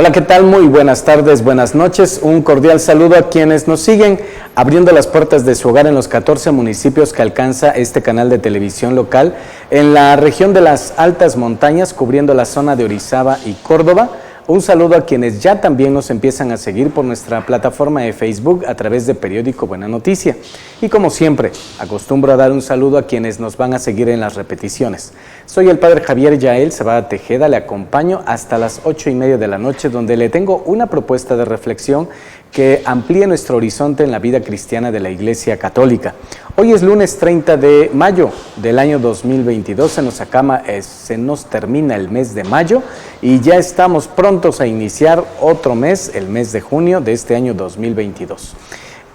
Hola, ¿qué tal? Muy buenas tardes, buenas noches. Un cordial saludo a quienes nos siguen abriendo las puertas de su hogar en los 14 municipios que alcanza este canal de televisión local en la región de las altas montañas, cubriendo la zona de Orizaba y Córdoba. Un saludo a quienes ya también nos empiezan a seguir por nuestra plataforma de Facebook a través de Periódico Buena Noticia. Y como siempre, acostumbro a dar un saludo a quienes nos van a seguir en las repeticiones. Soy el padre Javier Yael Cebada Tejeda, le acompaño hasta las 8:30 de la noche, donde le tengo una propuesta de reflexión que amplíe nuestro horizonte en la vida cristiana de la Iglesia Católica. Hoy es lunes 30 de mayo del año 2022, se nos termina el mes de mayo y ya estamos prontos a iniciar otro mes, el mes de junio de este año 2022.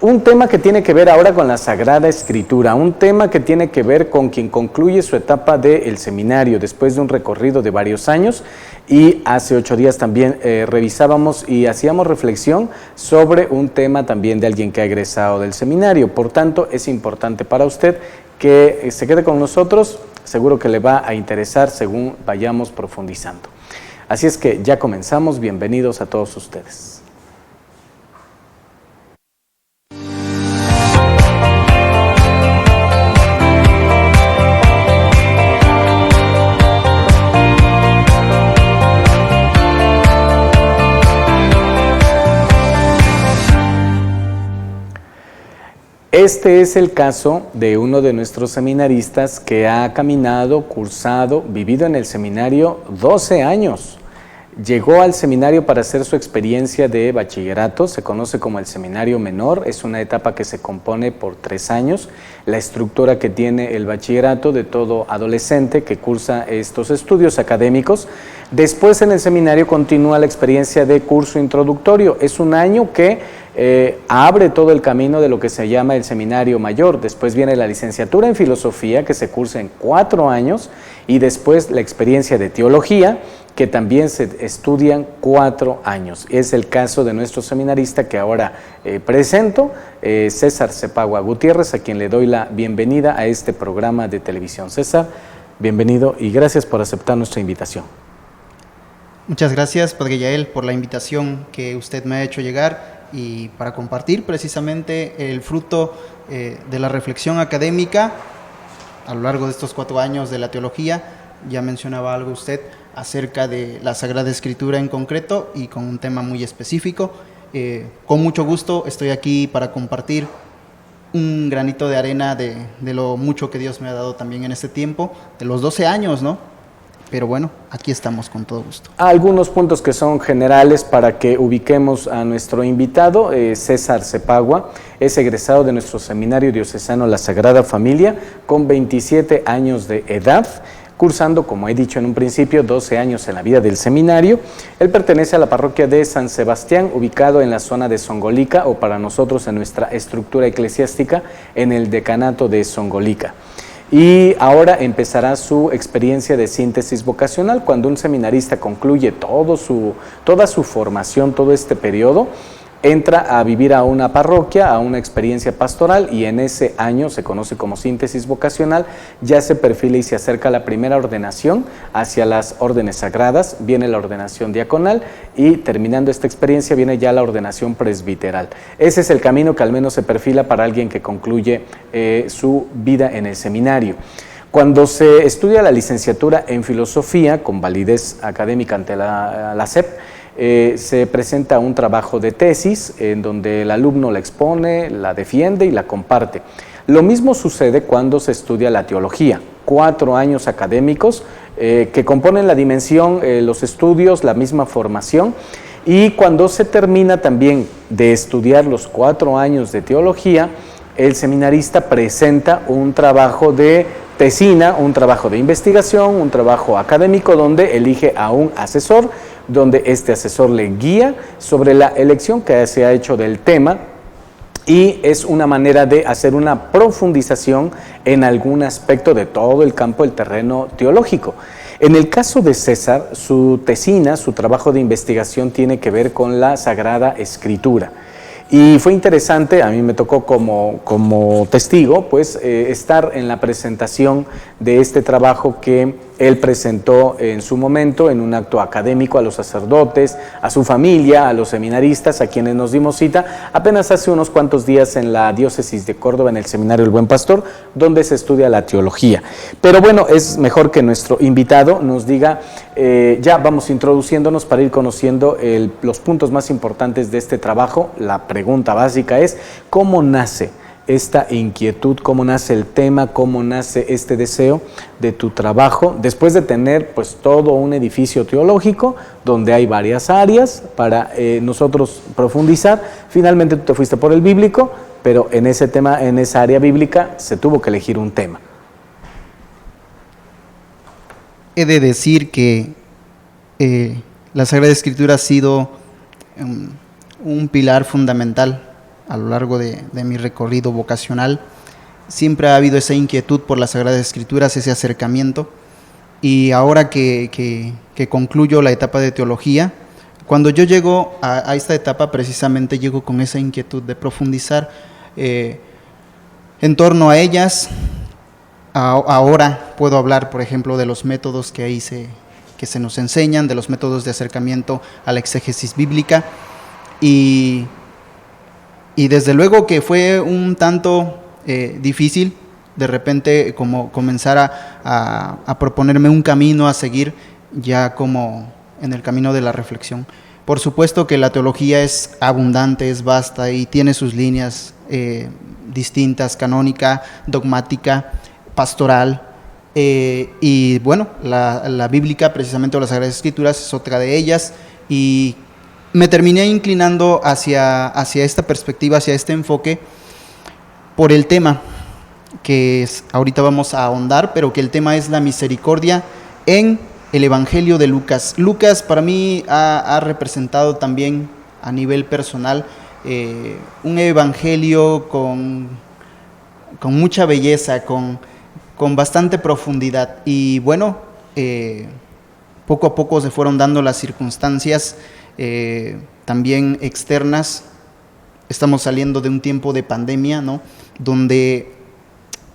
Un tema que tiene que ver ahora con la Sagrada Escritura, un tema que tiene que ver con quien concluye su etapa del seminario después de un recorrido de varios años, y hace 8 días también revisábamos y hacíamos reflexión sobre un tema también de alguien que ha egresado del seminario. Por tanto, es importante para usted que se quede con nosotros, seguro que le va a interesar según vayamos profundizando. Así es que ya comenzamos, bienvenidos a todos ustedes. Este es el caso de uno de nuestros seminaristas que ha caminado, cursado, vivido en el seminario 12 años. Llegó al seminario para hacer su experiencia de bachillerato, se conoce como el seminario menor, es una etapa que se compone por 3 años, la estructura que tiene el bachillerato de todo adolescente que cursa estos estudios académicos. Después en el seminario continúa la experiencia de curso introductorio, es un año que abre todo el camino de lo que se llama el seminario mayor. Después viene la licenciatura en filosofía que se cursa en 4 años y después la experiencia de teología que también se estudian 4 años. Es el caso de nuestro seminarista que ahora presento, César Cepagua Gutiérrez, a quien le doy la bienvenida a este programa de televisión. César, bienvenido y gracias por aceptar nuestra invitación. Muchas gracias, Padre Yael, por la invitación que usted me ha hecho llegar y para compartir precisamente el fruto de la reflexión académica a lo largo de estos 4 años de la teología. Ya mencionaba algo usted acerca de la Sagrada Escritura en concreto y con un tema muy específico. Con mucho gusto estoy aquí para compartir un granito de arena de lo mucho que Dios me ha dado también en este tiempo, de los 12 años, ¿no? Pero bueno, aquí estamos con todo gusto. Algunos puntos que son generales para que ubiquemos a nuestro invitado. César Cepagua es egresado de nuestro seminario diocesano La Sagrada Familia con 27 años de edad, cursando, como he dicho en un principio, 12 años en la vida del seminario. Él pertenece a la parroquia de San Sebastián, ubicado en la zona de Songolica, o para nosotros en nuestra estructura eclesiástica, en el decanato de Songolica. Y ahora empezará su experiencia de síntesis vocacional. Cuando un seminarista concluye toda su formación, todo este periodo, entra a vivir a una parroquia, a una experiencia pastoral, y en ese año se conoce como síntesis vocacional, ya se perfila y se acerca a la primera ordenación hacia las órdenes sagradas, viene la ordenación diaconal y terminando esta experiencia viene ya la ordenación presbiteral. Ese es el camino que al menos se perfila para alguien que concluye su vida en el seminario. Cuando se estudia la licenciatura en filosofía con validez académica ante la SEP, se presenta un trabajo de tesis en donde el alumno la expone, la defiende y la comparte. Lo mismo sucede cuando se estudia la teología, 4 años académicos que componen la dimensión, los estudios, la misma formación, y cuando se termina también de estudiar los 4 años de teología, el seminarista presenta un trabajo de tesina, un trabajo de investigación, un trabajo académico donde elige a un asesor, donde este asesor le guía sobre la elección que se ha hecho del tema, y es una manera de hacer una profundización en algún aspecto de todo el campo, el terreno teológico. En el caso de César, su tesina, su trabajo de investigación tiene que ver con la Sagrada Escritura. Y fue interesante, a mí me tocó como testigo, pues estar en la presentación de este trabajo que él presentó en su momento en un acto académico a los sacerdotes, a su familia, a los seminaristas, a quienes nos dimos cita apenas hace unos cuantos días en la diócesis de Córdoba, en el Seminario El Buen Pastor, donde se estudia la teología. Pero bueno, es mejor que nuestro invitado nos diga, ya vamos introduciéndonos para ir conociendo los puntos más importantes de este trabajo. La pregunta básica es, ¿cómo nace esta inquietud, cómo nace el tema, cómo nace este deseo de tu trabajo, después de tener pues todo un edificio teológico donde hay varias áreas para nosotros profundizar? Finalmente tú te fuiste por el bíblico, pero en ese tema, en esa área bíblica, se tuvo que elegir un tema. He de decir que la Sagrada Escritura ha sido un pilar fundamental a lo largo de mi recorrido vocacional. Siempre ha habido esa inquietud por las Sagradas Escrituras, ese acercamiento, y ahora que concluyo la etapa de teología, cuando yo llego a esta etapa, precisamente llego con esa inquietud de profundizar en torno a ellas. Ahora puedo hablar, por ejemplo, de los métodos que se nos enseñan, de los métodos de acercamiento a la exégesis bíblica, y desde luego que fue un tanto difícil de repente como comenzar a proponerme un camino a seguir ya como en el camino de la reflexión. Por supuesto que la teología es abundante, es vasta y tiene sus líneas distintas, canónica, dogmática, pastoral, y bueno, la bíblica precisamente, o las Sagradas Escrituras, es otra de ellas, y me terminé inclinando hacia esta perspectiva, hacia este enfoque, por el tema que ahorita vamos a ahondar, pero que el tema es la misericordia en el Evangelio de Lucas. Lucas para mí ha representado también a nivel personal un evangelio con mucha belleza, con bastante profundidad, y bueno, poco a poco se fueron dando las circunstancias también externas. Estamos saliendo de un tiempo de pandemia, ¿no?, donde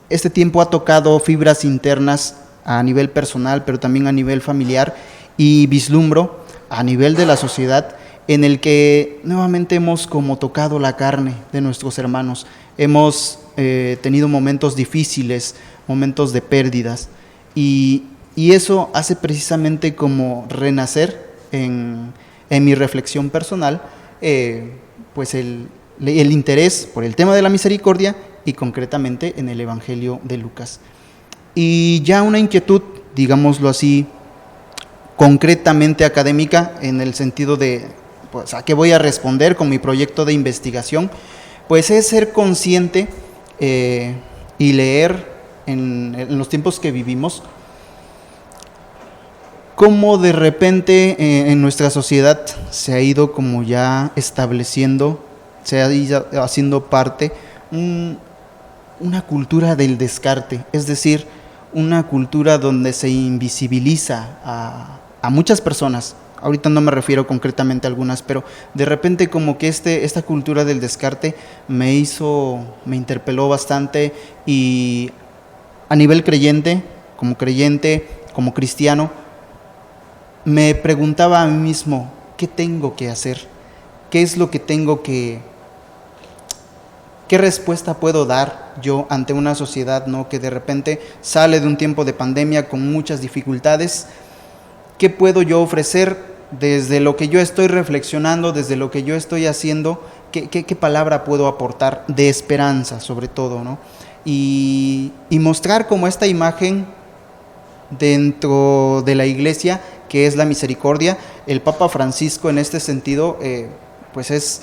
este tiempo ha tocado fibras internas a nivel personal, pero también a nivel familiar, y vislumbro a nivel de la sociedad, en el que nuevamente hemos como tocado la carne de nuestros hermanos. Hemos tenido momentos difíciles, momentos de pérdidas, y eso hace precisamente como renacer en mi reflexión personal, pues el interés por el tema de la misericordia, y concretamente en el Evangelio de Lucas. Y ya una inquietud, digámoslo así, concretamente académica, en el sentido de pues, ¿a qué voy a responder con mi proyecto de investigación? Pues es ser consciente y leer en los tiempos que vivimos, cómo de repente en nuestra sociedad se ha ido como ya estableciendo, se ha ido haciendo parte una cultura del descarte, es decir, una cultura donde se invisibiliza a muchas personas. Ahorita no me refiero concretamente a algunas, pero de repente como que esta cultura del descarte me interpeló bastante, y a nivel creyente, como cristiano, me preguntaba a mí mismo, ¿qué tengo que hacer? ¿Qué es lo que qué respuesta puedo dar yo ante una sociedad, ¿no?, que de repente sale de un tiempo de pandemia con muchas dificultades? ¿Qué puedo yo ofrecer desde lo que yo estoy reflexionando, desde lo que yo estoy haciendo? ¿Qué palabra puedo aportar de esperanza, sobre todo, ¿no? Y mostrar como esta imagen dentro de la Iglesia, que es la misericordia. El Papa Francisco en este sentido pues es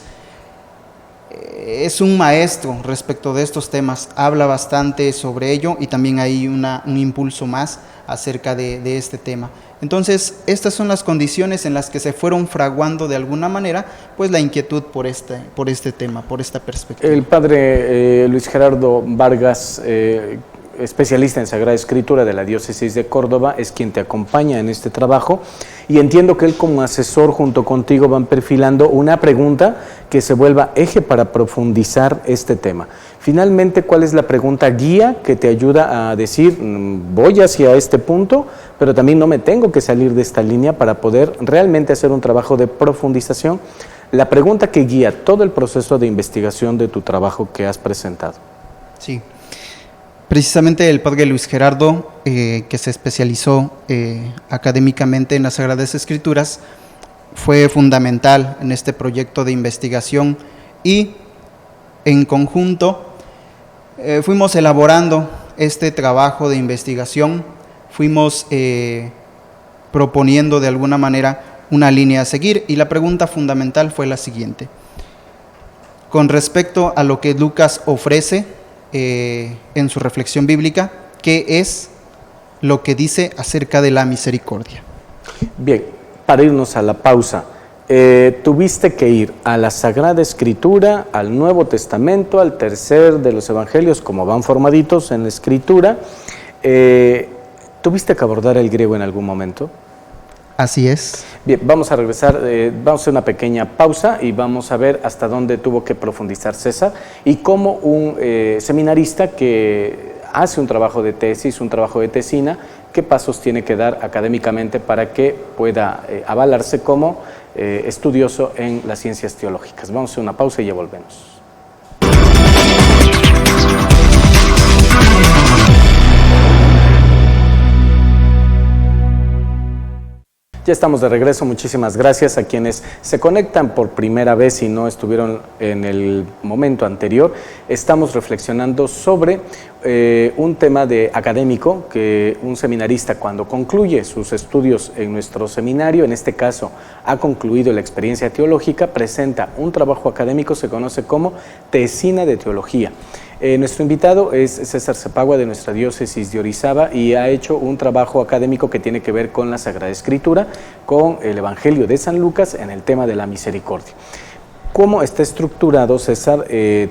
un maestro respecto de estos temas, habla bastante sobre ello, y también hay un impulso más acerca de este tema. Entonces, estas son las condiciones en las que se fueron fraguando de alguna manera pues la inquietud por este tema, por esta perspectiva. El padre Luis Gerardo Vargas especialista en Sagrada Escritura de la Diócesis de Córdoba, es quien te acompaña en este trabajo, y entiendo que él como asesor junto contigo van perfilando una pregunta que se vuelva eje para profundizar este tema. Finalmente, ¿cuál es la pregunta guía que te ayuda a decir, voy hacia este punto, pero también no me tengo que salir de esta línea para poder realmente hacer un trabajo de profundización? La pregunta que guía todo el proceso de investigación de tu trabajo que has presentado. Sí, precisamente el padre Luis Gerardo, que se especializó académicamente en las Sagradas Escrituras, fue fundamental en este proyecto de investigación y en conjunto fuimos elaborando este trabajo de investigación, fuimos proponiendo de alguna manera una línea a seguir, y la pregunta fundamental fue la siguiente: con respecto a lo que Lucas ofrece en su reflexión bíblica, ¿qué es lo que dice acerca de la misericordia? Bien, para irnos a la pausa, tuviste que ir a la Sagrada Escritura, al Nuevo Testamento, al tercer de los Evangelios, como van formaditos en la Escritura. ¿Tuviste que abordar el griego en algún momento? Así es. Bien, vamos a regresar, vamos a hacer una pequeña pausa y vamos a ver hasta dónde tuvo que profundizar César y cómo un seminarista que hace un trabajo de tesis, un trabajo de tesina, qué pasos tiene que dar académicamente para que pueda avalarse como estudioso en las ciencias teológicas. Vamos a hacer una pausa y ya volvemos. Ya estamos de regreso, muchísimas gracias a quienes se conectan por primera vez y no estuvieron en el momento anterior. Estamos reflexionando sobre un tema académico que un seminarista cuando concluye sus estudios en nuestro seminario, en este caso ha concluido la experiencia teológica, presenta un trabajo académico, se conoce como tesina de teología. Nuestro invitado es César Cepagua de nuestra diócesis de Orizaba y ha hecho un trabajo académico que tiene que ver con la Sagrada Escritura, con el Evangelio de San Lucas en el tema de la misericordia. ¿Cómo está estructurado, César,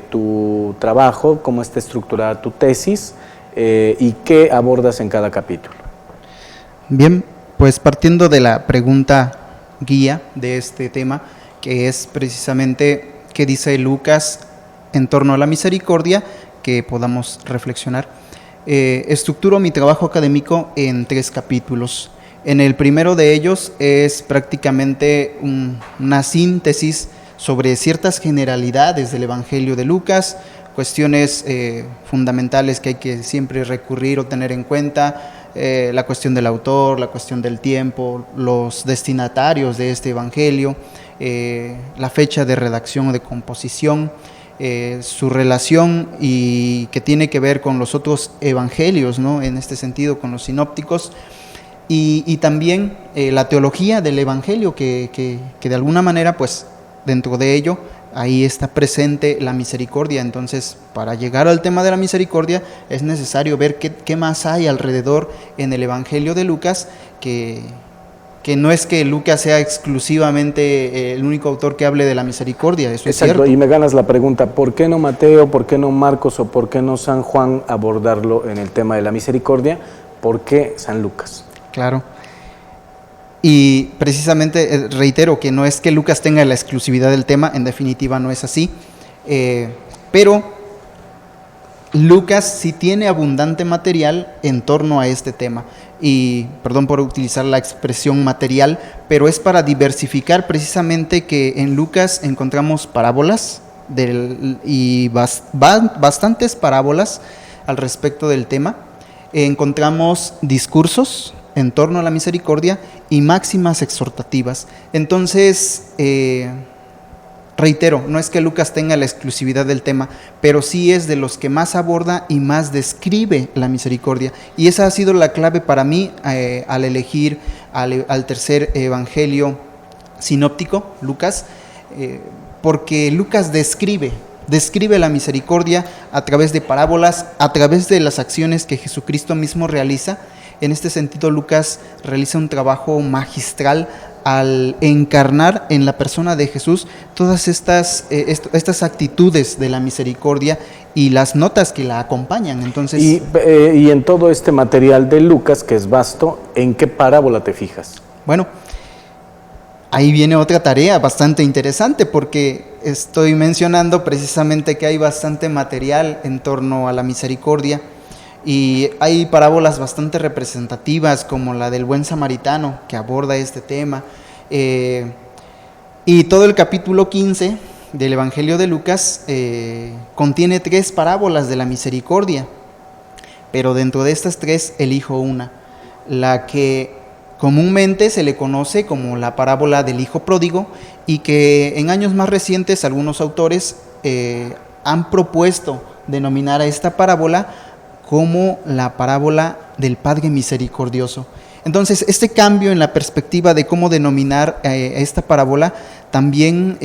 tu trabajo? ¿Cómo está estructurada tu tesis? ¿Y qué abordas en cada capítulo? Bien, pues partiendo de la pregunta guía de este tema, que es precisamente qué dice Lucas en torno a la misericordia, que podamos reflexionar. Estructuro mi trabajo académico en 3 capítulos. En el primero de ellos es prácticamente una síntesis sobre ciertas generalidades del Evangelio de Lucas, cuestiones fundamentales que hay que siempre recurrir o tener en cuenta, la cuestión del autor, la cuestión del tiempo, los destinatarios de este Evangelio, la fecha de redacción o de composición, su relación y que tiene que ver con los otros evangelios, ¿no? En este sentido, con los sinópticos, y también la teología del evangelio, que de alguna manera, pues, dentro de ello, ahí está presente la misericordia. Entonces, para llegar al tema de la misericordia, es necesario ver qué más hay alrededor en el evangelio de Lucas, que no es que Lucas sea exclusivamente el único autor que hable de la misericordia, eso es cierto. Y me ganas la pregunta, ¿por qué no Mateo, por qué no Marcos o por qué no San Juan abordarlo en el tema de la misericordia? ¿Por qué San Lucas? Claro. Y precisamente reitero que no es que Lucas tenga la exclusividad del tema, en definitiva no es así, pero Lucas sí tiene abundante material en torno a este tema. Y perdón por utilizar la expresión material, pero es para diversificar precisamente que en Lucas encontramos parábolas y bastantes parábolas al respecto del tema. Encontramos discursos en torno a la misericordia y máximas exhortativas. Entonces, reitero, no es que Lucas tenga la exclusividad del tema, pero sí es de los que más aborda y más describe la misericordia. Y esa ha sido la clave para mí al elegir al tercer evangelio sinóptico, Lucas, porque Lucas describe la misericordia a través de parábolas, a través de las acciones que Jesucristo mismo realiza. En este sentido, Lucas realiza un trabajo magistral al encarnar en la persona de Jesús todas estas actitudes de la misericordia y las notas que la acompañan. Entonces, y en todo este material de Lucas, que es vasto, ¿en qué parábola te fijas? Bueno, ahí viene otra tarea bastante interesante, porque estoy mencionando precisamente que hay bastante material en torno a la misericordia. Y hay parábolas bastante representativas, como la del buen samaritano, que aborda este tema. Y todo el capítulo 15 del Evangelio de Lucas contiene 3 parábolas de la misericordia. Pero dentro de estas 3 elijo una, la que comúnmente se le conoce como la parábola del hijo pródigo, y que en años más recientes algunos autores han propuesto denominar a esta parábola como la parábola del Padre Misericordioso. Entonces, este cambio en la perspectiva de cómo denominar esta parábola también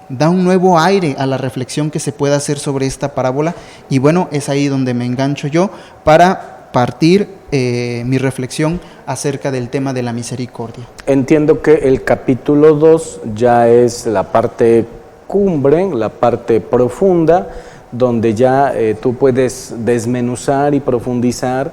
da un nuevo aire a la reflexión que se puede hacer sobre esta parábola, y bueno, es ahí donde me engancho yo para partir mi reflexión acerca del tema de la misericordia. Entiendo que el capítulo 2 ya es la parte cumbre, la parte profunda, donde ya tú puedes desmenuzar y profundizar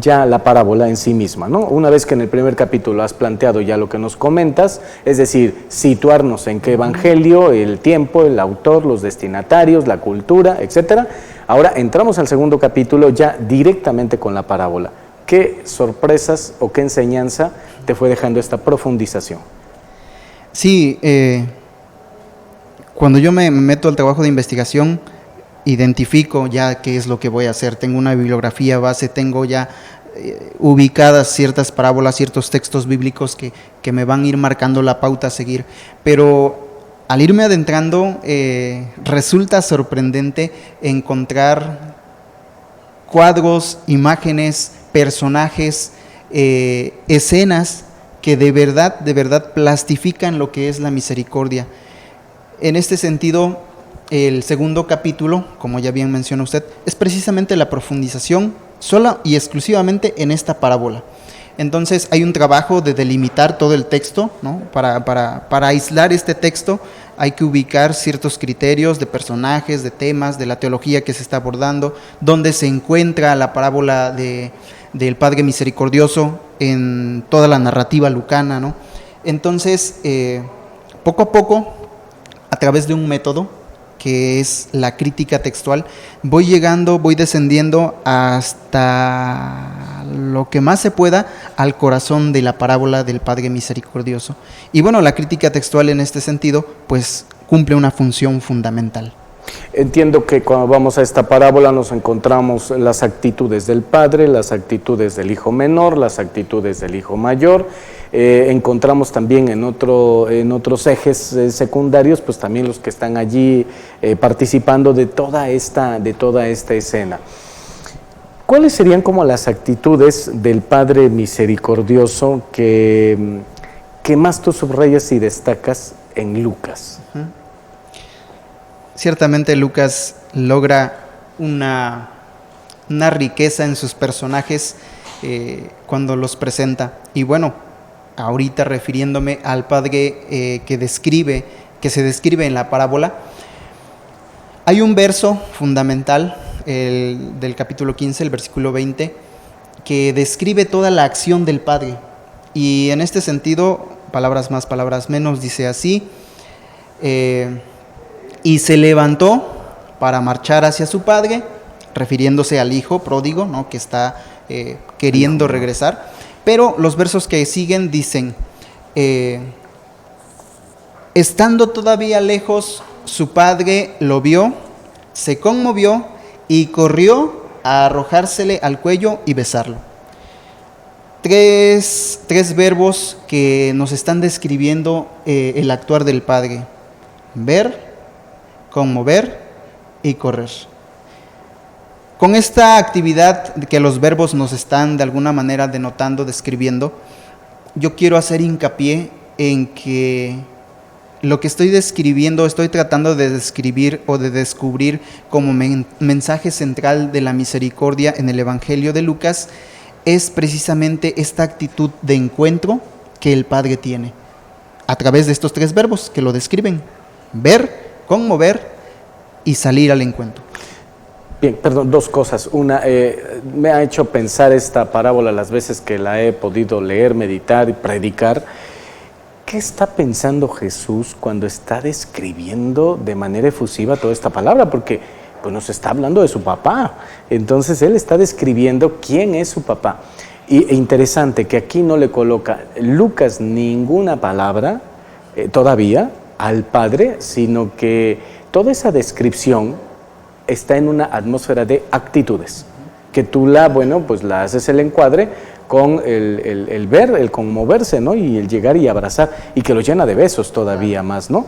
ya la parábola en sí misma, ¿no? Una vez que en el primer capítulo has planteado ya lo que nos comentas, es decir, situarnos en qué evangelio, el tiempo, el autor, los destinatarios, la cultura, etcétera. Ahora entramos al segundo capítulo ya directamente con la parábola. ¿Qué sorpresas o qué enseñanza te fue dejando esta profundización? Sí, cuando yo me meto al trabajo de investigación, identifico ya qué es lo que voy a hacer. Tengo una bibliografía base, tengo ya ubicadas ciertas parábolas, ciertos textos bíblicos que me van a ir marcando la pauta a seguir. Pero al irme adentrando, resulta sorprendente encontrar cuadros, imágenes, personajes, escenas que de verdad plastifican lo que es la misericordia. En este sentido, el segundo capítulo, como ya bien menciona usted, es precisamente la profundización sola y exclusivamente en esta parábola. Entonces hay un trabajo de delimitar todo el texto, ¿no? Para aislar este texto hay que ubicar ciertos criterios de personajes, de temas, de la teología que se está abordando, dónde se encuentra la parábola del Padre Misericordioso en toda la narrativa lucana, ¿no? Entonces, poco a poco, a través de un método que es la crítica textual, voy descendiendo hasta lo que más se pueda al corazón de la parábola del Padre Misericordioso. Y bueno, la crítica textual en este sentido, pues cumple una función fundamental. Entiendo que cuando vamos a esta parábola nos encontramos las actitudes del padre, las actitudes del hijo menor, las actitudes del hijo mayor. Encontramos también en otros ejes secundarios, pues también los que están allí participando de toda esta escena. ¿Cuáles serían como las actitudes del Padre Misericordioso que más tú subrayas y destacas en Lucas? Ciertamente Lucas logra una riqueza en sus personajes cuando los presenta. Y bueno, ahorita refiriéndome al Padre que se describe en la parábola, hay un verso fundamental del capítulo 15, el versículo 20, que describe toda la acción del Padre. Y en este sentido, palabras más, palabras menos, dice así: y se levantó para marchar hacia su padre, refiriéndose al hijo pródigo, ¿no?, que está queriendo regresar. Pero los versos que siguen dicen: estando todavía lejos, su padre lo vio, se conmovió y corrió a arrojársele al cuello y besarlo. Tres verbos que nos están describiendo el actuar del Padre: ver, conmover y correr. Con esta actividad que los verbos nos están de alguna manera denotando, describiendo, yo quiero hacer hincapié en que lo que estoy describiendo, estoy tratando de describir o de descubrir como mensaje central de la misericordia en el Evangelio de Lucas, es precisamente esta actitud de encuentro que el Padre tiene, a través de estos 3 verbos que lo describen: ver, conmover y salir al encuentro. Bien, perdón, 2 cosas. Una, me ha hecho pensar esta parábola las veces que la he podido leer, meditar y predicar. ¿Qué está pensando Jesús cuando está describiendo de manera efusiva toda esta palabra? Porque pues, nos está hablando de su papá. Entonces, él está describiendo quién es su papá. E interesante que aquí no le coloca Lucas ninguna palabra todavía al Padre, sino que toda esa descripción está en una atmósfera de actitudes, que tú la haces el encuadre con el ver, el conmoverse, ¿no? Y el llegar y abrazar, y que lo llena de besos todavía más, ¿no?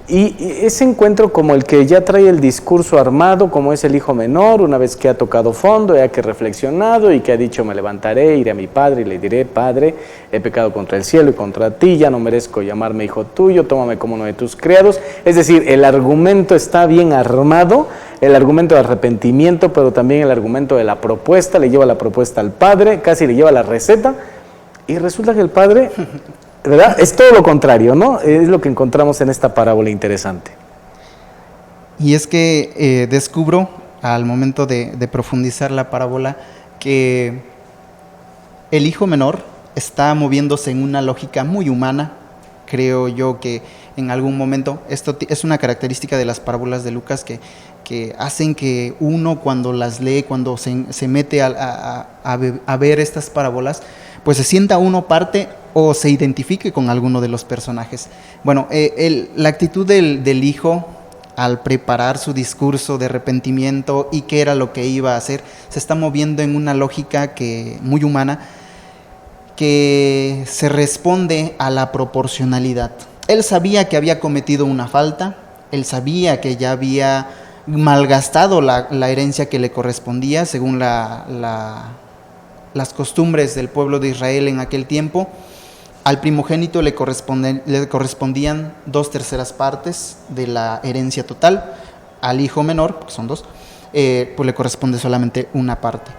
Y ese encuentro como el que ya trae el discurso armado, como es el hijo menor, una vez que ha tocado fondo, ya que ha reflexionado y que ha dicho: me levantaré, iré a mi padre y le diré: Padre, he pecado contra el cielo y contra ti, ya no merezco llamarme hijo tuyo, tómame como uno de tus criados. Es decir, el argumento está bien armado, el argumento de arrepentimiento, pero también el argumento de la propuesta, le lleva la propuesta al padre, casi le lleva la receta, y resulta que el padre, ¿verdad?, es todo lo contrario, ¿no? Es lo que encontramos en esta parábola interesante. Y es que descubro, al momento de profundizar la parábola, que el hijo menor está moviéndose en una lógica muy humana. Creo yo que en algún momento, esto es una característica de las parábolas de Lucas que hacen que uno, cuando las lee, cuando se mete a ver estas parábolas, pues se sienta uno parte o se identifique con alguno de los personajes. Bueno, la actitud del hijo al preparar su discurso de arrepentimiento y qué era lo que iba a hacer, se está moviendo en una lógica muy humana, que se responde a la proporcionalidad. Él sabía que había cometido una falta, él sabía que ya había malgastado la herencia que le correspondía según las costumbres del pueblo de Israel en aquel tiempo. Al primogénito le correspondían 2/3 partes de la herencia total. Al hijo menor, que son 2, pues le corresponde solamente una parte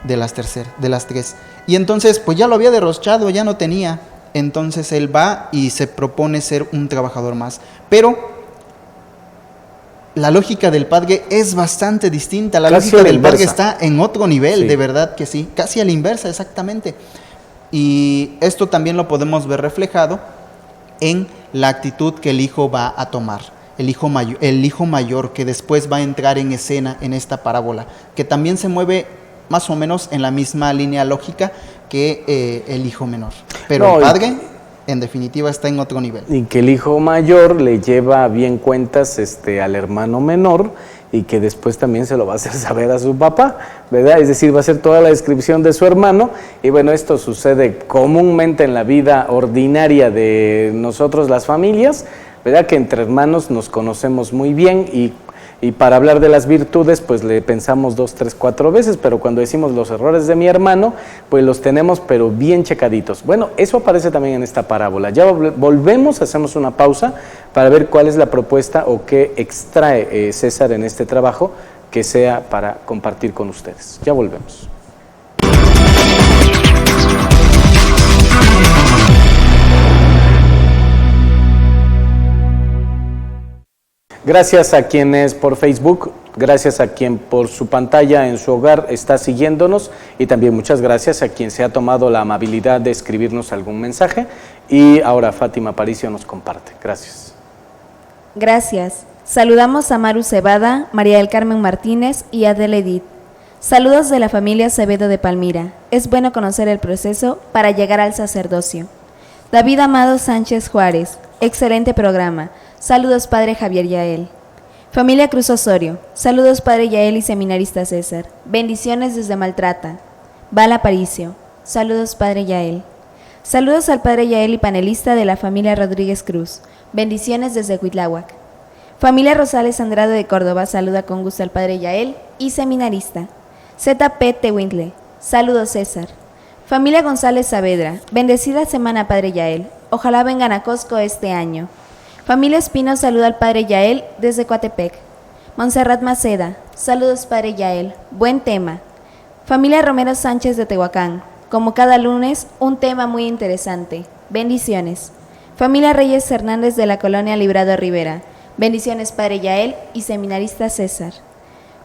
de las 3. Y entonces, pues ya lo había derrochado, ya no tenía. Entonces él va y se propone ser un trabajador más. Pero la lógica del padre es bastante distinta. La lógica del padre está en otro nivel, sí. De verdad que sí, casi a la inversa, exactamente. Y esto también lo podemos ver reflejado en la actitud que el hijo va a tomar. El hijo mayor que después va a entrar en escena en esta parábola, que también se mueve más o menos en la misma línea lógica que el hijo menor. Pero el padre, en definitiva, está en otro nivel. Y que el hijo mayor le lleva bien cuentas al hermano menor, y que después también se lo va a hacer saber a su papá, ¿verdad? Es decir, va a ser toda la descripción de su hermano. Y bueno, esto sucede comúnmente en la vida ordinaria de nosotros, las familias, ¿verdad? Que entre hermanos nos conocemos muy bien, y para hablar de las virtudes, pues le pensamos 2, 3, 4 veces, pero cuando decimos los errores de mi hermano, pues los tenemos pero bien checaditos. Bueno, eso aparece también en esta parábola. Ya volvemos, hacemos una pausa para ver cuál es la propuesta o qué extrae César en este trabajo que sea para compartir con ustedes. Ya volvemos. Gracias a quienes por Facebook, gracias a quien por su pantalla en su hogar está siguiéndonos, y también muchas gracias a quien se ha tomado la amabilidad de escribirnos algún mensaje. Y ahora Fátima Aparicio nos comparte. Gracias. Gracias. Saludamos a Maru Cebada, María del Carmen Martínez y Adela Edith. Saludos de la familia Acevedo de Palmira. Es bueno conocer el proceso para llegar al sacerdocio. David Amado Sánchez Juárez. Excelente programa. Saludos, Padre Javier Yael. Familia Cruz Osorio. Saludos, Padre Yael y seminarista César. Bendiciones desde Maltrata. Val Aparicio. Saludos, Padre Yael. Saludos al Padre Yael y panelista de la familia Rodríguez Cruz. Bendiciones desde Huitláhuac. Familia Rosales Andrade de Córdoba saluda con gusto al Padre Yael y seminarista. ZP Tehuintle. Saludos, César. Familia González Saavedra. Bendecida semana, Padre Yael. Ojalá vengan a Cosco este año. Familia Espino saluda al Padre Yael desde Coatepec. Montserrat Maceda, saludos, Padre Yael, buen tema. Familia Romero Sánchez de Tehuacán. Como cada lunes, un tema muy interesante. Bendiciones. Familia Reyes Hernández de la Colonia Librado Rivera. Bendiciones, Padre Yael y seminarista César.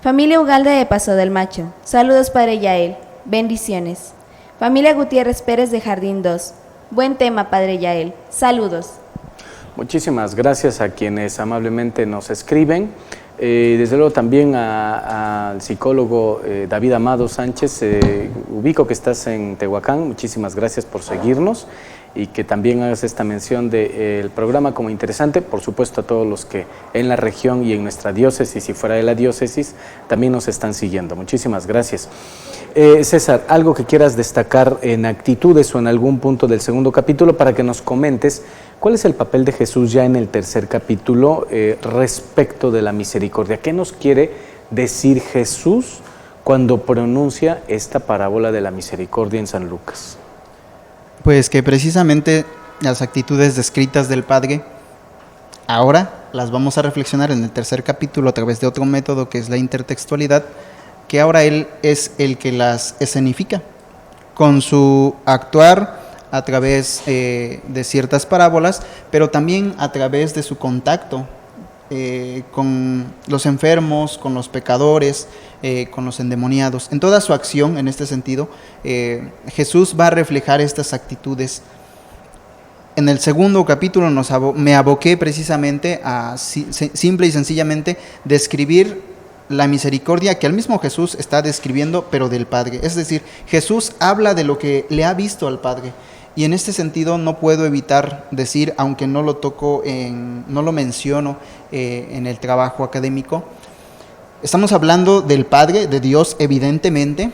Familia Ugalde de Paso del Macho. Saludos, Padre Yael. Bendiciones. Familia Gutiérrez Pérez de Jardín 2. Buen tema, Padre Yael. Saludos. Muchísimas gracias a quienes amablemente nos escriben. Desde luego también al psicólogo David Amado Sánchez, ubico que estás en Tehuacán, muchísimas gracias por seguirnos y que también hagas esta mención del programa como interesante, por supuesto a todos los que en la región y en nuestra diócesis y fuera de la diócesis también nos están siguiendo, muchísimas gracias. César, algo que quieras destacar en actitudes o en algún punto del segundo capítulo para que nos comentes cuál es el papel de Jesús ya en el tercer capítulo respecto de la misericordia. ¿Qué nos quiere decir Jesús cuando pronuncia esta parábola de la misericordia en San Lucas? Pues que precisamente las actitudes descritas del Padre ahora las vamos a reflexionar en el tercer capítulo a través de otro método que es la intertextualidad, que ahora Él es el que las escenifica con su actuar a través de ciertas parábolas, pero también a través de su contacto con los enfermos, con los pecadores, con los endemoniados. En toda su acción, en este sentido, Jesús va a reflejar estas actitudes. En el segundo capítulo me aboqué precisamente a simple y sencillamente describir la misericordia que el mismo Jesús está describiendo, pero del Padre. Es decir, Jesús habla de lo que le ha visto al Padre. Y en este sentido no puedo evitar decir, aunque no lo toco, no lo menciono en el trabajo académico, estamos hablando del Padre, de Dios evidentemente,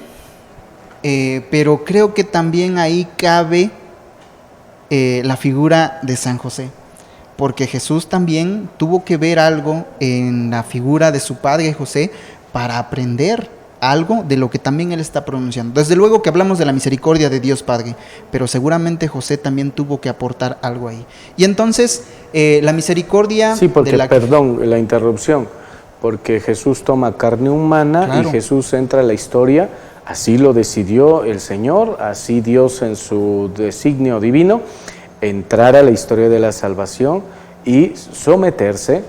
pero creo que también ahí cabe la figura de San José, porque Jesús también tuvo que ver algo en la figura de su padre José para aprender algo de lo que también él está pronunciando. Desde luego que hablamos de la misericordia de Dios Padre, pero seguramente José también tuvo que aportar algo ahí. Y entonces, la misericordia... Sí, porque, perdón, la interrupción, porque Jesús toma carne humana, claro, y Jesús entra a la historia, así lo decidió el Señor, así Dios en su designio divino, entrar a la historia de la salvación y someterse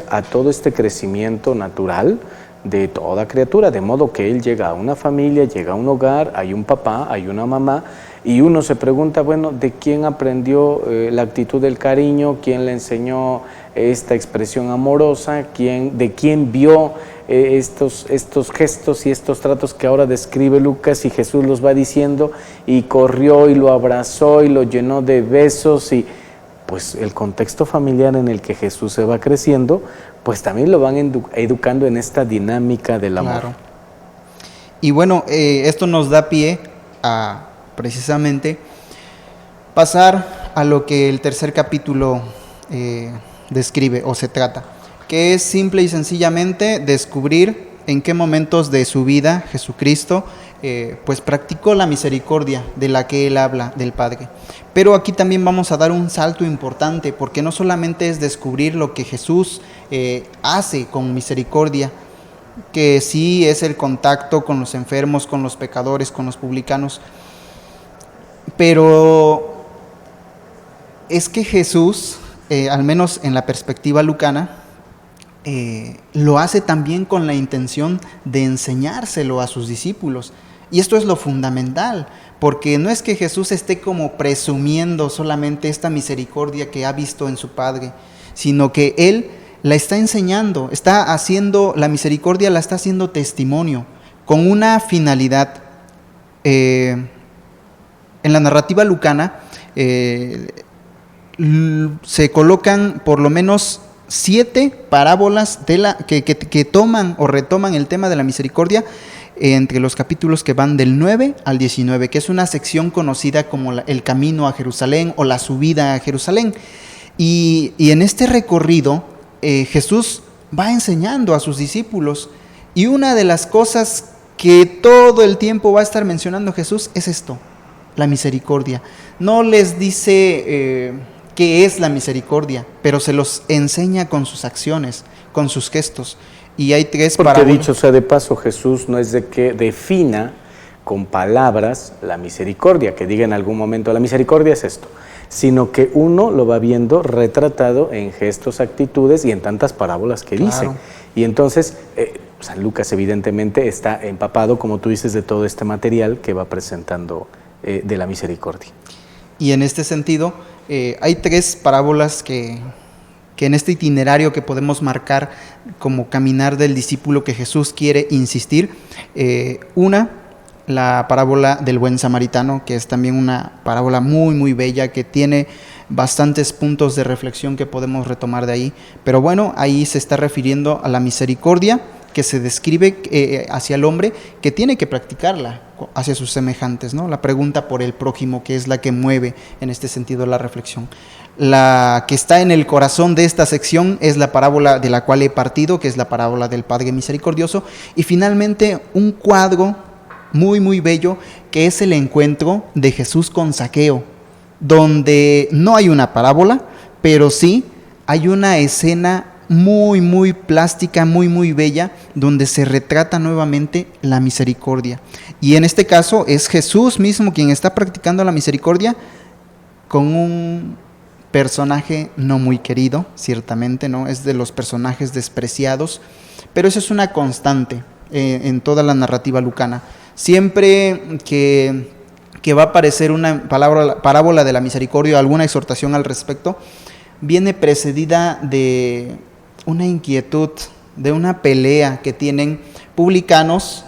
a todo este crecimiento natural de toda criatura, de modo que él llega a una familia, llega a un hogar, hay un papá, hay una mamá, y uno se pregunta, bueno, ¿de quién aprendió la actitud del cariño? ¿Quién le enseñó esta expresión amorosa? ¿De quién vio estos gestos y estos tratos que ahora describe Lucas? Y Jesús los va diciendo, y corrió y lo abrazó y lo llenó de besos, y pues el contexto familiar en el que Jesús se va creciendo, pues también lo van educando en esta dinámica del amor. Claro. Y bueno, esto nos da pie a precisamente pasar a lo que el tercer capítulo describe o se trata, que es simple y sencillamente descubrir en qué momentos de su vida Jesucristo pues practicó la misericordia de la que él habla del Padre. Pero aquí también vamos a dar un salto importante, porque no solamente es descubrir lo que Jesús hace con misericordia, que sí es el contacto con los enfermos, con los pecadores, con los publicanos, pero es que Jesús, al menos en la perspectiva lucana, lo hace también con la intención de enseñárselo a sus discípulos. Y esto es lo fundamental, porque no es que Jesús esté como presumiendo solamente esta misericordia que ha visto en su Padre, sino que Él la está enseñando, está haciendo, la misericordia la está haciendo testimonio, con una finalidad. En la narrativa lucana se colocan por lo menos 7 parábolas que toman o retoman el tema de la misericordia entre los capítulos que van del 9 al 19, que es una sección conocida como el camino a Jerusalén o la subida a Jerusalén. Y en este recorrido Jesús va enseñando a sus discípulos, y una de las cosas que todo el tiempo va a estar mencionando Jesús es esto, la misericordia. No les dice qué es la misericordia, pero se los enseña con sus acciones, con sus gestos. Y hay tres Porque parábolas. dicho sea de paso, Jesús no es de que defina con palabras la misericordia, que diga en algún momento la misericordia es esto, sino que uno lo va viendo retratado en gestos, actitudes y en tantas parábolas que dice. Claro. Y entonces San Lucas evidentemente está empapado, como tú dices, de todo este material que va presentando de la misericordia. Y en este sentido, hay tres parábolas que en este itinerario que podemos marcar como caminar del discípulo que Jesús quiere insistir. Una, la parábola del buen samaritano, que es también una parábola muy, muy bella, que tiene bastantes puntos de reflexión que podemos retomar de ahí. Pero bueno, ahí se está refiriendo a la misericordia que se describe hacia el hombre, que tiene que practicarla hacia sus semejantes, ¿no? La pregunta por el prójimo, que es la que mueve en este sentido la reflexión. La que está en el corazón de esta sección es la parábola de la cual he partido, que es la parábola del Padre Misericordioso. Y finalmente un cuadro muy, muy bello, que es el encuentro de Jesús con Zaqueo, donde no hay una parábola, pero sí hay una escena muy, muy plástica, muy, muy bella, donde se retrata nuevamente la misericordia. Y en este caso es Jesús mismo quien está practicando la misericordia con un personaje no muy querido, ciertamente, ¿no? Es de los personajes despreciados, pero eso es una constante en toda la narrativa lucana. Siempre que va a aparecer una parábola de la misericordia o alguna exhortación al respecto, viene precedida de una inquietud, de una pelea que tienen publicanos,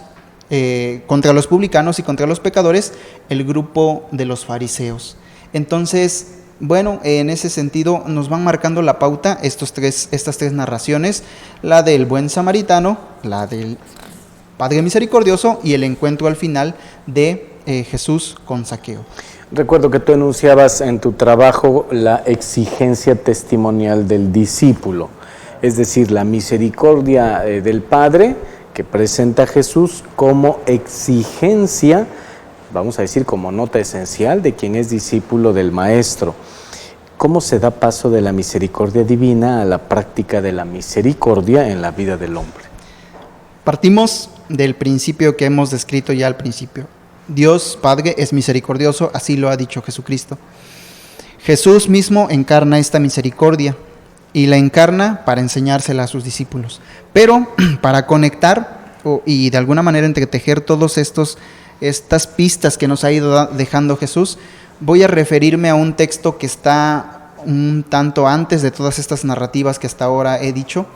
contra los publicanos y contra los pecadores, el grupo de los fariseos. Entonces, bueno, en ese sentido nos van marcando la pauta estas tres narraciones, la del buen samaritano, la del Padre Misericordioso y el encuentro al final de Jesús con Zaqueo. Recuerdo que tú enunciabas en tu trabajo la exigencia testimonial del discípulo, es decir, la misericordia del Padre que presenta a Jesús como exigencia, vamos a decir como nota esencial de quien es discípulo del Maestro. ¿Cómo se da paso de la misericordia divina a la práctica de la misericordia en la vida del hombre? Partimos del principio que hemos descrito ya al principio. Dios Padre es misericordioso, así lo ha dicho Jesucristo. Jesús mismo encarna esta misericordia y la encarna para enseñársela a sus discípulos. Pero para conectar y de alguna manera entretejer todas estas pistas que nos ha ido dejando Jesús, voy a referirme a un texto que está un tanto antes de todas estas narrativas que hasta ahora he dicho.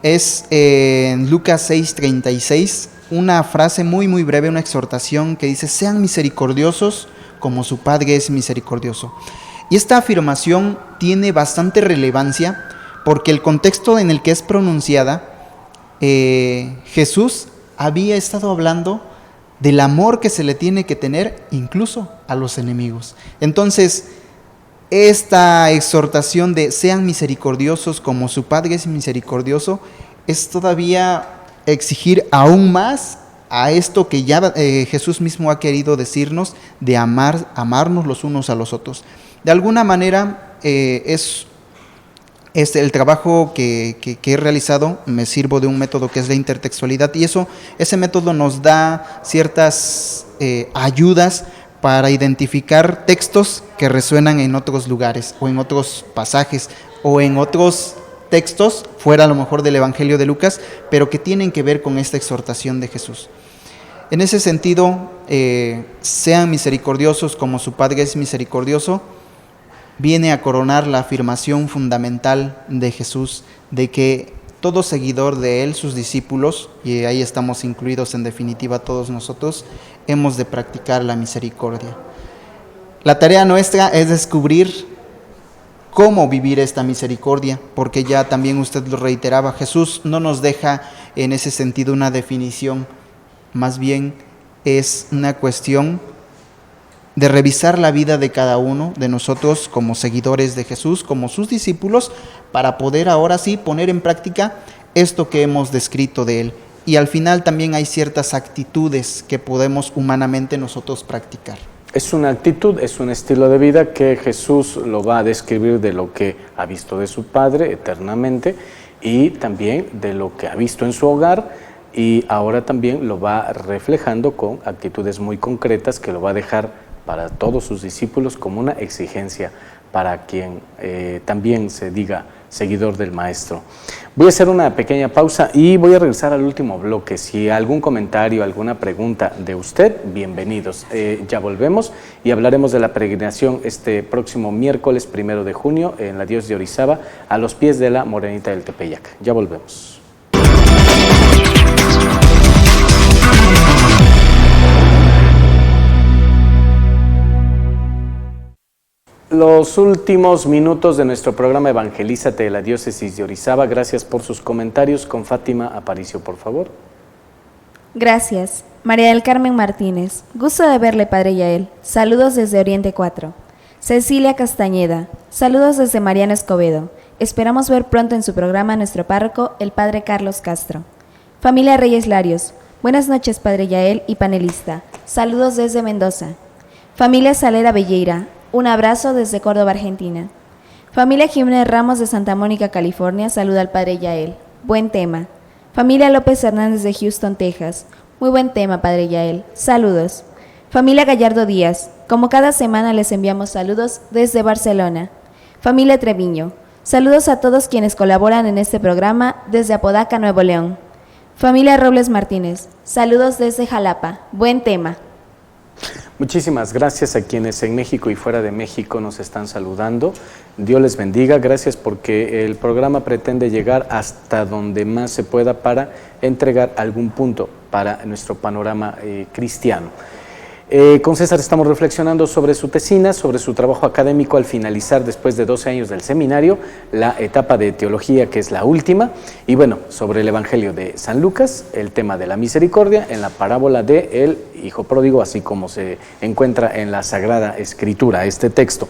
Es en Lucas 6:36, una frase muy muy breve, una exhortación que dice: sean misericordiosos como su Padre es misericordioso. Y esta afirmación tiene bastante relevancia porque el contexto en el que es pronunciada, Jesús había estado hablando del amor que se le tiene que tener incluso a los enemigos. Entonces, esta exhortación de sean misericordiosos como su Padre es misericordioso es todavía exigir aún más a esto que ya Jesús mismo ha querido decirnos de amarnos los unos a los otros. De alguna manera es el trabajo que he realizado, me sirvo de un método que es la intertextualidad, y ese método nos da ciertas ayudas para identificar textos que resuenan en otros lugares o en otros pasajes o en otros textos fuera a lo mejor del Evangelio de Lucas, pero que tienen que ver con esta exhortación de Jesús. En ese sentido, sean misericordiosos como su Padre es misericordioso, viene a coronar la afirmación fundamental de Jesús de que todo seguidor de Él, sus discípulos, y ahí estamos incluidos en definitiva todos nosotros, hemos de practicar la misericordia. La tarea nuestra es descubrir cómo vivir esta misericordia, porque ya también usted lo reiteraba, Jesús no nos deja en ese sentido una definición, más bien es una cuestión de revisar la vida de cada uno de nosotros como seguidores de Jesús, como sus discípulos, para poder ahora sí poner en práctica esto que hemos descrito de Él. Y al final también hay ciertas actitudes que podemos humanamente nosotros practicar. Es una actitud, es un estilo de vida que Jesús lo va a describir de lo que ha visto de su Padre eternamente y también de lo que ha visto en su hogar, y ahora también lo va reflejando con actitudes muy concretas que lo va a dejar para todos sus discípulos como una exigencia para quien también se diga seguidor del Maestro. Voy a hacer una pequeña pausa y voy a regresar al último bloque. Si algún comentario, alguna pregunta de usted, bienvenidos. Ya volvemos y hablaremos de la peregrinación este próximo miércoles 1 de junio en la diócesis de Orizaba, a los pies de la Morenita del Tepeyac. Ya volvemos. Los últimos minutos de nuestro programa Evangelízate de la diócesis de Orizaba. Gracias por sus comentarios. Con Fátima Aparicio, por favor. Gracias. María del Carmen Martínez. Gusto de verle, Padre Yael. Saludos desde Oriente 4. Cecilia Castañeda. Saludos desde Mariano Escobedo. Esperamos ver pronto en su programa a nuestro párroco, el Padre Carlos Castro. Familia Reyes Larios. Buenas noches, Padre Yael y panelista. Saludos desde Mendoza. Familia Salera Belleira. Un abrazo desde Córdoba, Argentina. Familia Jiménez Ramos de Santa Mónica, California, saluda al Padre Yael. Buen tema. Familia López Hernández de Houston, Texas. Muy buen tema, Padre Yael. Saludos. Familia Gallardo Díaz. Como cada semana les enviamos saludos desde Barcelona. Familia Treviño. Saludos a todos quienes colaboran en este programa desde Apodaca, Nuevo León. Familia Robles Martínez. Saludos desde Jalapa. Buen tema. Muchísimas gracias a quienes en México y fuera de México nos están saludando. Dios les bendiga. Gracias porque el programa pretende llegar hasta donde más se pueda para entregar algún punto para nuestro panorama cristiano. Con César estamos reflexionando sobre su tesina, sobre su trabajo académico al finalizar, después de 12 años del seminario, la etapa de teología, que es la última, y bueno, sobre el Evangelio de San Lucas, el tema de la misericordia en la parábola de el Hijo Pródigo, así como se encuentra en la Sagrada Escritura, este texto.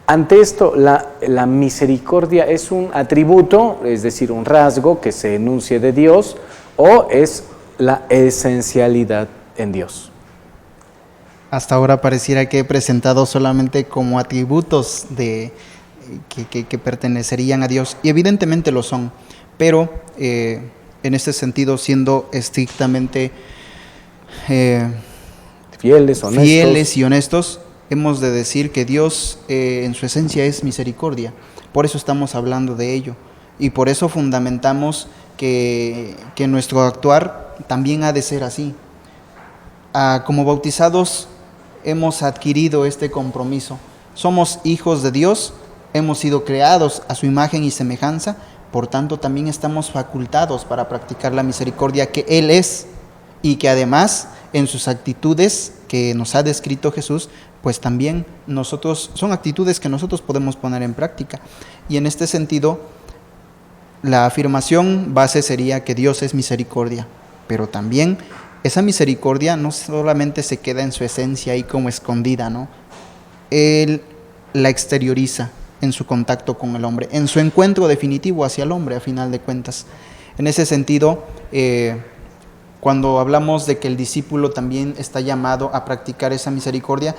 Ante esto, la misericordia es un atributo, es decir, un rasgo que se enuncie de Dios, o es la esencialidad en Dios. Hasta ahora pareciera que he presentado solamente como atributos que pertenecerían a Dios, y evidentemente lo son, pero en este sentido, siendo estrictamente fieles y honestos, hemos de decir que Dios en su esencia es misericordia. Por eso estamos hablando de ello, y por eso fundamentamos que nuestro actuar también ha de ser así. Como bautizados hemos adquirido este compromiso. Somos hijos de Dios, hemos sido creados a su imagen y semejanza, por tanto también estamos facultados para practicar la misericordia que Él es, y que además en sus actitudes que nos ha descrito Jesús, pues también son actitudes que nosotros podemos poner en práctica. Y en este sentido, la afirmación base sería que Dios es misericordia, pero también esa misericordia no solamente se queda en su esencia ahí como escondida, ¿no? Él la exterioriza en su contacto con el hombre, en su encuentro definitivo hacia el hombre, a final de cuentas. En ese sentido, cuando hablamos de que el discípulo también está llamado a practicar esa misericordia,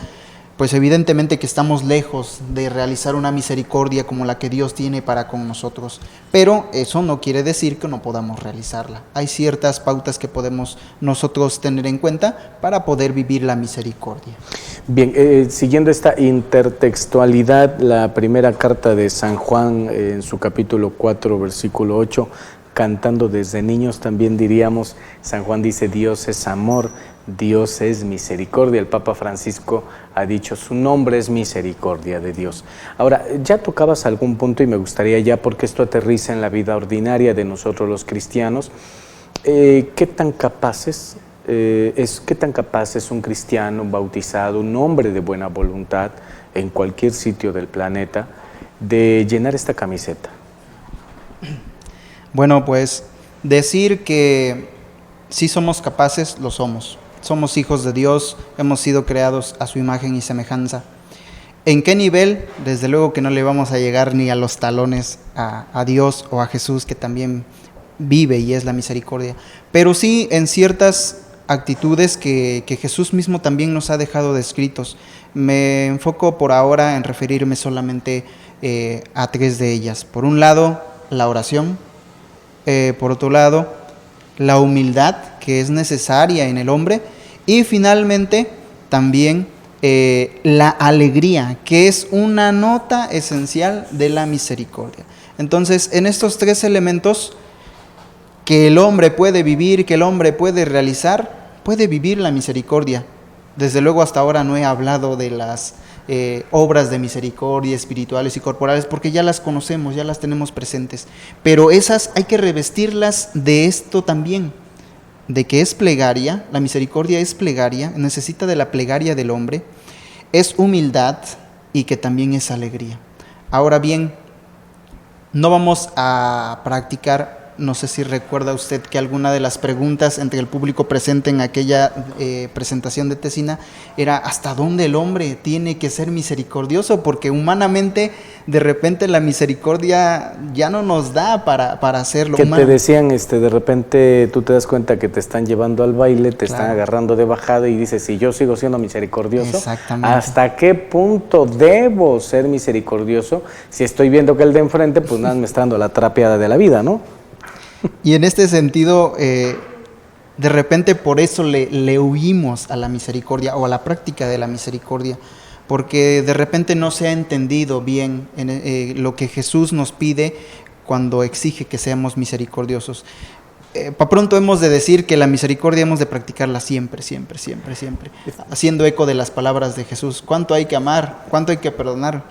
pues evidentemente que estamos lejos de realizar una misericordia como la que Dios tiene para con nosotros, pero eso no quiere decir que no podamos realizarla. Hay ciertas pautas que podemos nosotros tener en cuenta para poder vivir la misericordia. Bien, siguiendo esta intertextualidad, la primera carta de San Juan en su capítulo 4, versículo 8, cantando desde niños también diríamos, San Juan dice: Dios es amor, Dios es misericordia. El Papa Francisco ha dicho, su nombre es misericordia de Dios. Ahora, ya tocabas algún punto y me gustaría ya, porque esto aterriza en la vida ordinaria de nosotros los cristianos, ¿qué tan capaz es un cristiano, un bautizado, un hombre de buena voluntad en cualquier sitio del planeta de llenar esta camiseta? Bueno, pues decir que sí somos capaces, lo somos. Somos hijos de Dios, hemos sido creados a su imagen y semejanza. ¿En qué nivel? Desde luego que no le vamos a llegar ni a los talones a Dios o a Jesús, que también vive y es la misericordia, pero sí en ciertas actitudes que Jesús mismo también nos ha dejado descritos. Me enfoco por ahora en referirme solamente a tres de ellas. Por un lado, la oración, por otro lado, la humildad que es necesaria en el hombre, y finalmente también la alegría, que es una nota esencial de la misericordia. Entonces, en estos tres elementos que el hombre puede vivir, que el hombre puede realizar, puede vivir la misericordia. Desde luego hasta ahora no he hablado de las obras de misericordia espirituales y corporales, porque ya las conocemos, ya las tenemos presentes, pero esas hay que revestirlas de esto también, de que es plegaria, la misericordia es plegaria, necesita de la plegaria del hombre, es humildad y que también es alegría. Ahora bien, no vamos a practicar. No sé si recuerda usted que alguna de las preguntas entre el público presente en aquella presentación de Tesina era ¿hasta dónde el hombre tiene que ser misericordioso? Porque humanamente de repente la misericordia ya no nos da para hacerlo. Que te decían, de repente tú te das cuenta que te están llevando al baile, te están agarrando de bajada y dices, si yo sigo siendo misericordioso, ¿hasta qué punto debo ser misericordioso? Si estoy viendo que el de enfrente, pues nada, me está dando la trapeada de la vida, ¿no? Y en este sentido, de repente por eso le huimos a la misericordia o a la práctica de la misericordia, porque de repente no se ha entendido bien lo que Jesús nos pide cuando exige que seamos misericordiosos. Para pronto hemos de decir que la misericordia hemos de practicarla siempre, siempre, siempre, siempre, haciendo eco de las palabras de Jesús. ¿Cuánto hay que amar? ¿Cuánto hay que perdonar?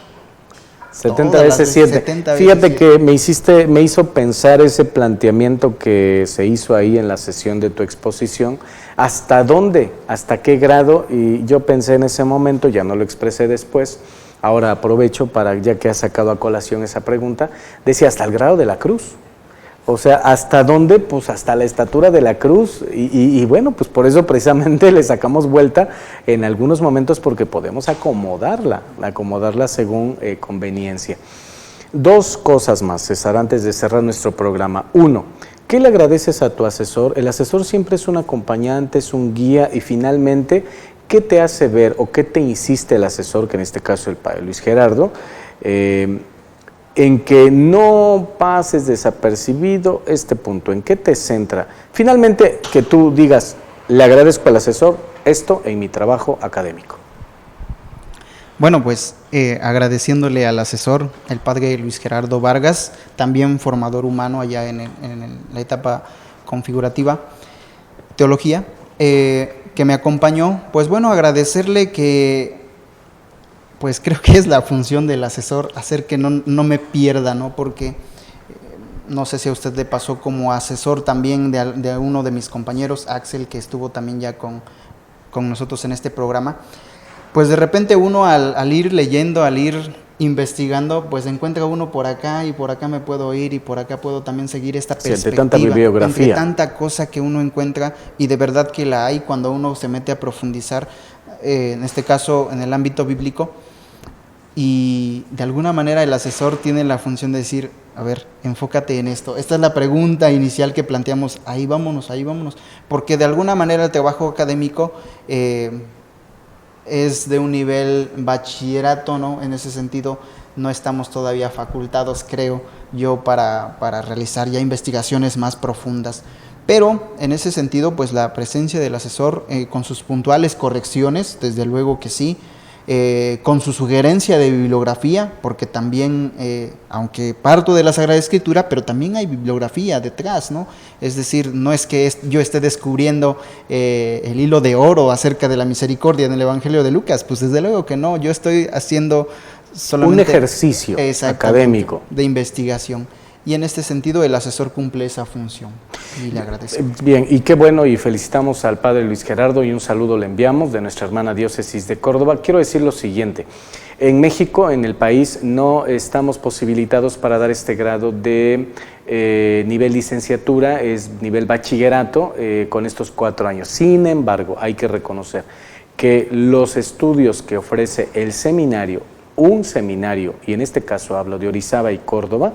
70 veces 7. Fíjate que me hizo pensar ese planteamiento que se hizo ahí en la sesión de tu exposición. ¿Hasta dónde? ¿Hasta qué grado? Y yo pensé en ese momento, ya no lo expresé después, ahora aprovecho para, ya que has sacado a colación esa pregunta, decía hasta el grado de la cruz. O sea, ¿hasta dónde? Pues hasta la estatura de la cruz y bueno, pues por eso precisamente le sacamos vuelta en algunos momentos porque podemos acomodarla según conveniencia. Dos cosas más, César, antes de cerrar nuestro programa. Uno, ¿qué le agradeces a tu asesor? El asesor siempre es un acompañante, es un guía y finalmente, ¿qué te hace ver o qué te insiste el asesor, que en este caso el padre Luis Gerardo, en que no pases desapercibido este punto? ¿En qué te centra? Finalmente, que tú digas, le agradezco al asesor esto en mi trabajo académico. Bueno, pues agradeciéndole al asesor, el padre Luis Gerardo Vargas, también formador humano allá en la etapa configurativa, teología, que me acompañó. Pues bueno, agradecerle que pues creo que es la función del asesor, hacer que no me pierda, ¿no? Porque no sé si a usted le pasó como asesor también de uno de mis compañeros, Axel, que estuvo también ya con nosotros en este programa. Pues de repente uno al ir leyendo, al ir investigando, pues encuentra uno por acá y por acá me puedo ir y por acá puedo también seguir esta perspectiva. Entre tanta bibliografía. Entre tanta cosa que uno encuentra, y de verdad que la hay cuando uno se mete a profundizar, en este caso en el ámbito bíblico. Y de alguna manera el asesor tiene la función de decir, a ver, enfócate en esto. Esta es la pregunta inicial que planteamos, ahí vámonos, porque de alguna manera el trabajo académico es de un nivel bachillerato, ¿no? En ese sentido no estamos todavía facultados, creo yo, para realizar ya investigaciones más profundas. Pero en ese sentido, pues la presencia del asesor con sus puntuales correcciones, desde luego que sí, con su sugerencia de bibliografía, porque también, aunque parto de la Sagrada Escritura, pero también hay bibliografía detrás, ¿no? Es decir, no es que yo esté descubriendo el hilo de oro acerca de la misericordia en el Evangelio de Lucas, pues desde luego que no, yo estoy haciendo solamente un ejercicio académico de investigación. Y en este sentido el asesor cumple esa función y le agradecemos. Bien, y qué bueno, y felicitamos al padre Luis Gerardo y un saludo le enviamos de nuestra hermana diócesis de Córdoba. Quiero decir lo siguiente, en México, en el país, no estamos posibilitados para dar este grado de nivel licenciatura, es nivel bachillerato con estos 4 años. Sin embargo, hay que reconocer que los estudios que ofrece el seminario, un seminario, y en este caso hablo de Orizaba y Córdoba,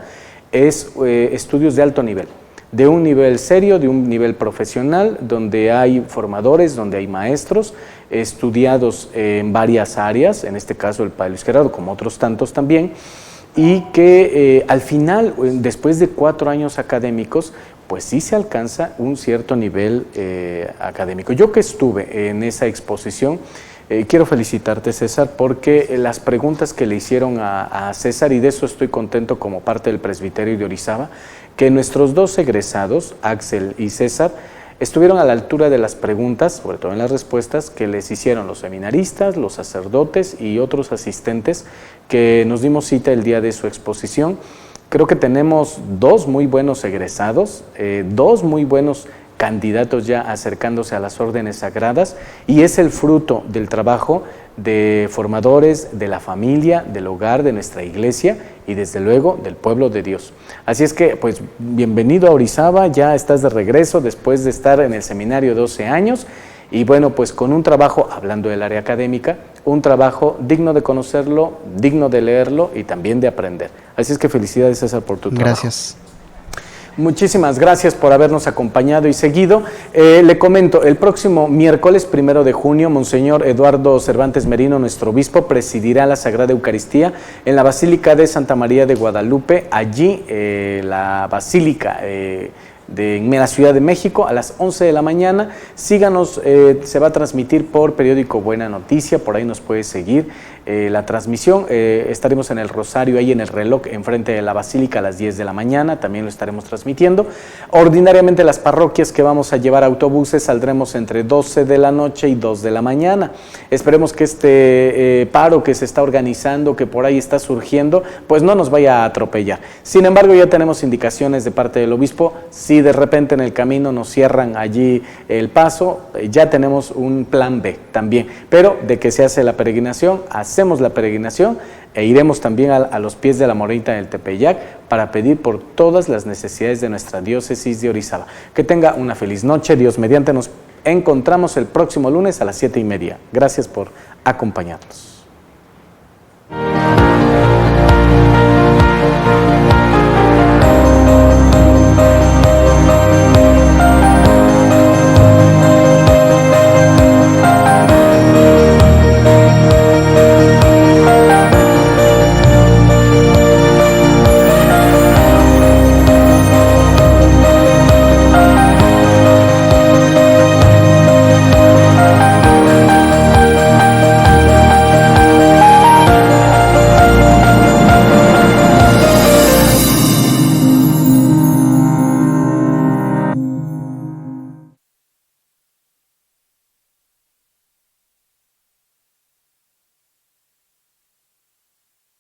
es estudios de alto nivel, de un nivel serio, de un nivel profesional, donde hay formadores, donde hay maestros, estudiados en varias áreas, en este caso el padre Luis Gerardo, como otros tantos también, y que al final, después de 4 años académicos, pues sí se alcanza un cierto nivel académico. Yo que estuve en esa exposición, quiero felicitarte, César, porque las preguntas que le hicieron a César, y de eso estoy contento como parte del presbiterio de Orizaba, que nuestros 2 egresados, Axel y César, estuvieron a la altura de las preguntas, sobre todo en las respuestas, que les hicieron los seminaristas, los sacerdotes y otros asistentes que nos dimos cita el día de su exposición. Creo que tenemos 2 muy buenos egresados, 2 muy buenos candidatos ya acercándose a las órdenes sagradas, y es el fruto del trabajo de formadores, de la familia, del hogar, de nuestra iglesia y desde luego del pueblo de Dios. Así es que, pues, bienvenido a Orizaba, ya estás de regreso después de estar en el seminario 12 años, y bueno, pues con un trabajo, hablando del área académica, un trabajo digno de conocerlo, digno de leerlo y también de aprender. Así es que felicidades, César, por tu trabajo. Gracias. Muchísimas gracias por habernos acompañado y seguido. Le comento, el próximo miércoles 1 de junio, Monseñor Eduardo Cervantes Merino, nuestro obispo, presidirá la Sagrada Eucaristía en la Basílica de Santa María de Guadalupe, allí la Basílica en la Ciudad de México, a las 11 de la mañana. Síganos, se va a transmitir por periódico Buena Noticia, por ahí nos puede seguir la transmisión. Estaremos en el Rosario, ahí en el reloj, enfrente de la Basílica a las 10 de la mañana, también lo estaremos transmitiendo. Ordinariamente las parroquias que vamos a llevar autobuses saldremos entre 12 de la noche y 2 de la mañana. Esperemos que este paro que se está organizando, que por ahí está surgiendo, pues no nos vaya a atropellar. Sin embargo, ya tenemos indicaciones de parte del obispo. Si de repente en el camino nos cierran allí el paso, ya tenemos un plan B también, pero de que se hace la peregrinación, hacemos la peregrinación e iremos también a los pies de la Morenita del Tepeyac para pedir por todas las necesidades de nuestra diócesis de Orizaba. Que tenga una feliz noche, Dios mediante. Nos encontramos el próximo lunes a las 7:30. Gracias por acompañarnos.